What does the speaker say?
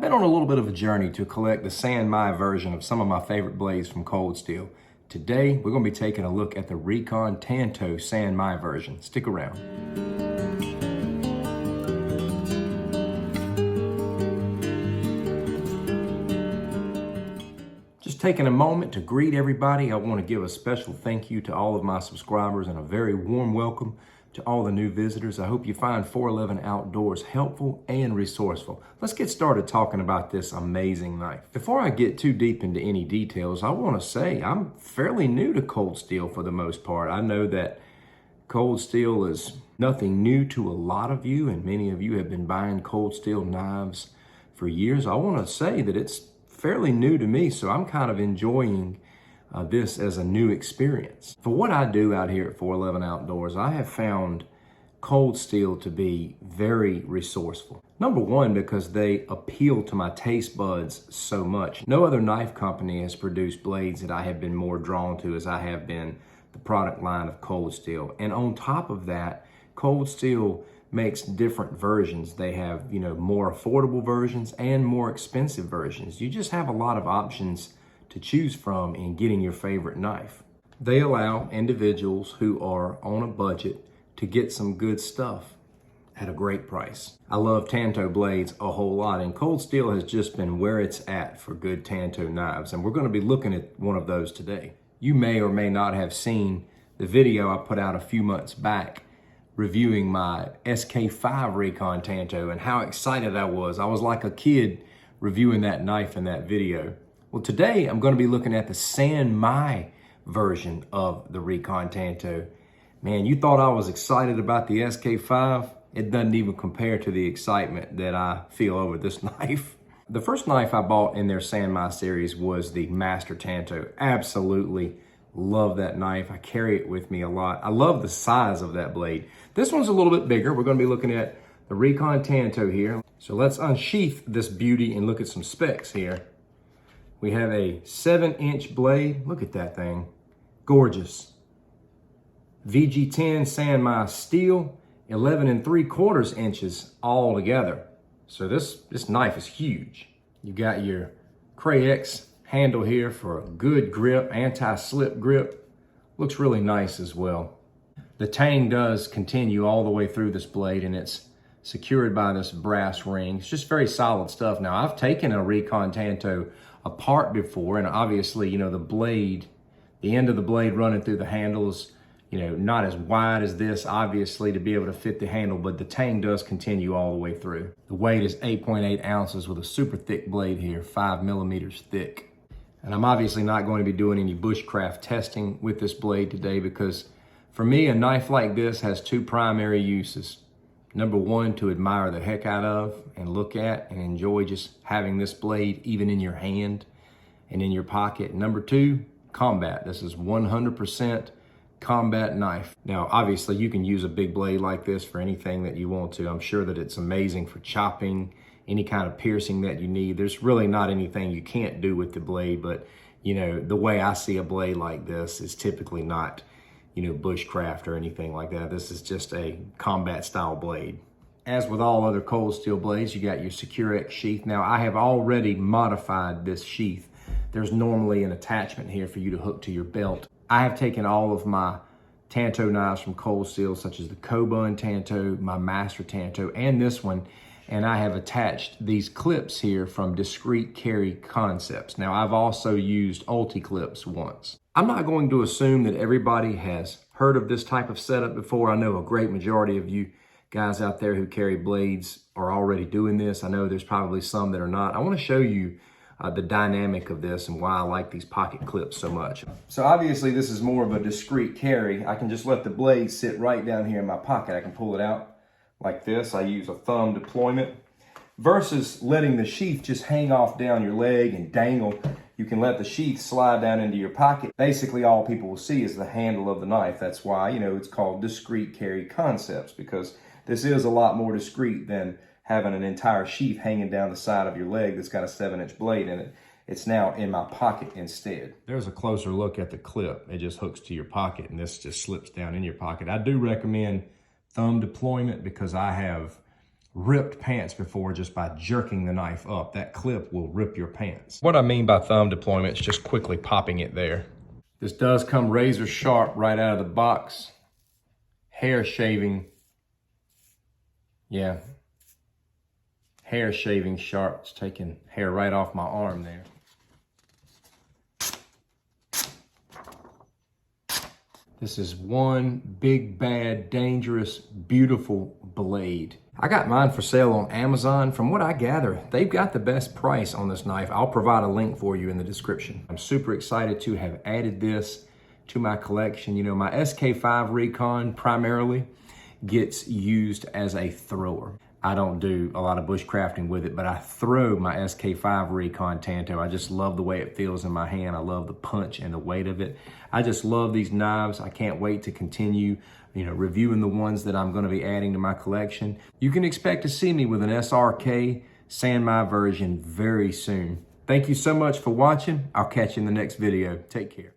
been on a little bit of a journey to collect the San Mai version of some of my favorite blades from Cold Steel. Today, we're going to be taking a look at the Recon Tanto San Mai version. Stick around. Just taking a moment to greet everybody. I want to give a special thank you to all of my subscribers and a very warm welcome to all the new visitors. I hope you find 411 Outdoors helpful and resourceful. Let's get started talking about this amazing knife. Before I get too deep into any details, I want to say I'm fairly new to Cold Steel for the most part. I know that Cold Steel is nothing new to a lot of you, and many of you have been buying Cold Steel knives for years. I want to say that it's fairly new to me, so I'm kind of enjoying this as a new experience. For what I do out here at 411 Outdoors, I have found Cold Steel to be very resourceful. Number one, because they appeal to my taste buds so much. No other knife company has produced blades that I have been more drawn to as I have been the product line of Cold Steel. And on top of that, Cold Steel makes different versions. They have, more affordable versions and more expensive versions. You just have a lot of options to choose from in getting your favorite knife. They allow individuals who are on a budget to get some good stuff at a great price. I love Tanto blades a whole lot, and Cold Steel has just been where it's at for good Tanto knives, and we're going to be looking at one of those today. You may or may not have seen the video I put out a few months back reviewing my SK5 Recon Tanto and how excited I was. I was like a kid reviewing that knife in that video. Well, today I'm going to be looking at the San Mai version of the Recon Tanto. Man, you thought I was excited about the SK5? It doesn't even compare to the excitement that I feel over this knife. The first knife I bought in their San Mai series was the Master Tanto. Absolutely love that knife. I carry it with me a lot. I love the size of that blade. This one's a little bit bigger. We're going to be looking at the Recon Tanto here. So let's unsheath this beauty and look at some specs here. We have a 7-inch blade. Look at that thing. Gorgeous. VG10 San Mai steel, 11 3/4 inches all together. So this knife is huge. You got your Cray X handle here for a good grip, anti-slip grip. Looks really nice as well. The tang does continue all the way through this blade, and it's secured by this brass ring. It's just very solid stuff. Now, I've taken a Recon Tanto apart before, and obviously, the blade, the end of the blade running through the handles, not as wide as this, obviously, to be able to fit the handle, but the tang does continue all the way through. The weight is 8.8 ounces with a super thick blade here, 5 millimeters thick. And I'm obviously not going to be doing any bushcraft testing with this blade today because for me, a knife like this has two primary uses. Number one, to admire the heck out of and look at and enjoy just having this blade even in your hand and in your pocket. Number two, combat. This is 100% combat knife. Now, obviously, you can use a big blade like this for anything that you want to. I'm sure that it's amazing for chopping, any kind of piercing that you need. There's really not anything you can't do with the blade, but, the way I see a blade like this is typically not bushcraft or anything like that. This is just a combat style blade. As with all other Cold Steel blades, you got your Secure X sheath. Now, I have already modified this sheath. There's normally an attachment here for you to hook to your belt. I have taken all of my Tanto knives from Cold Steel, such as the Coban Tanto, my Master Tanto, and this one, and I have attached these clips here from Discreet Carry Concepts. Now, I've also used Ulti clips once. I'm not going to assume that everybody has heard of this type of setup before. I know a great majority of you guys out there who carry blades are already doing this. I know there's probably some that are not. I want to show you the dynamic of this and why I like these pocket clips so much. So obviously this is more of a discreet carry. I can just let the blade sit right down here in my pocket. I can pull it out like this. I use a thumb deployment versus letting the sheath just hang off down your leg and dangle. You can let the sheath slide down into your pocket. Basically, all people will see is the handle of the knife. That's why, it's called Discreet Carry Concepts, because this is a lot more discreet than having an entire sheath hanging down the side of your leg that's got a 7-inch blade in it. It's now in my pocket instead. There's a closer look at the clip. It just hooks to your pocket, and this just slips down in your pocket. I do recommend thumb deployment because I have ripped pants before just by jerking the knife up. That clip will rip your pants. What I mean by thumb deployment is just quickly popping it there. This does come razor sharp right out of the box. Hair shaving. Yeah. Hair shaving sharp. It's taking hair right off my arm there. This is one big, bad, dangerous, beautiful blade. I got mine for sale on Amazon. From what I gather, they've got the best price on this knife. I'll provide a link for you in the description. I'm super excited to have added this to my collection. You know, my SK5 Recon primarily gets used as a thrower. I don't do a lot of bushcrafting with it, but I throw my SK5 Recon Tanto. I just love the way it feels in my hand. I love the punch and the weight of it. I just love these knives. I can't wait to continue, reviewing the ones that I'm going to be adding to my collection. You can expect to see me with an SRK San Mai version very soon. Thank you so much for watching. I'll catch you in the next video. Take care.